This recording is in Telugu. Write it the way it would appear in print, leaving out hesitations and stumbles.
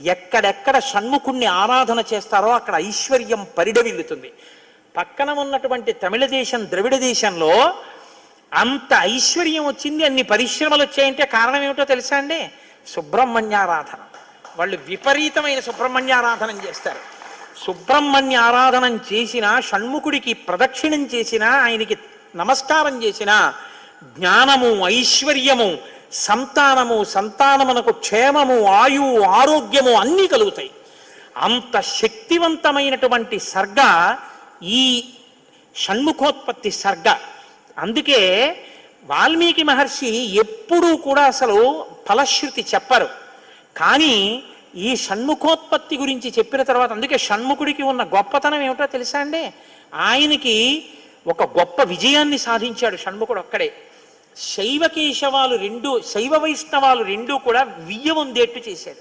ఎక్కడెక్కడ షణ్ముఖుణ్ణి ఆరాధన చేస్తారో అక్కడ ఐశ్వర్యం పరిడవిల్లుతుంది. పక్కన ఉన్నటువంటి తమిళ దేశం, ద్రవిడ దేశంలో అంత ఐశ్వర్యం వచ్చింది, అన్ని పరిశ్రమలు వచ్చాయంటే కారణం ఏమిటో తెలుసా అండి? సుబ్రహ్మణ్యారాధన. వాళ్ళు విపరీతమైన సుబ్రహ్మణ్యారాధన చేస్తారు. సుబ్రహ్మణ్య ఆరాధనం చేసినా, షణ్ముఖుడికి ప్రదక్షిణం చేసినా, ఆయనకి నమస్కారం చేసినా జ్ఞానము, ఐశ్వర్యము, సంతానమునకు క్షేమము, ఆయువు, ఆరోగ్యము అన్నీ కలుగుతాయి. అంత శక్తివంతమైనటువంటి సర్గ ఈ షణ్ముఖోత్పత్తి సర్గ. అందుకే వాల్మీకి మహర్షి ఎప్పుడూ కూడా అసలు ఫలశ్రుతి చెప్పరు. కానీ ఈ షణ్ముఖోత్పత్తి గురించి చెప్పిన తర్వాత, అందుకే షణ్ముఖుడికి ఉన్న గొప్పతనం ఏమిటో తెలుసా అండి? ఆయనకి ఒక గొప్ప విజయాన్ని సాధించాడు షణ్ముఖుడు ఒక్కడే. శైవ వైష్ణవాలు రెండూ కూడా వియ్య వందేట్టు చేశాడు.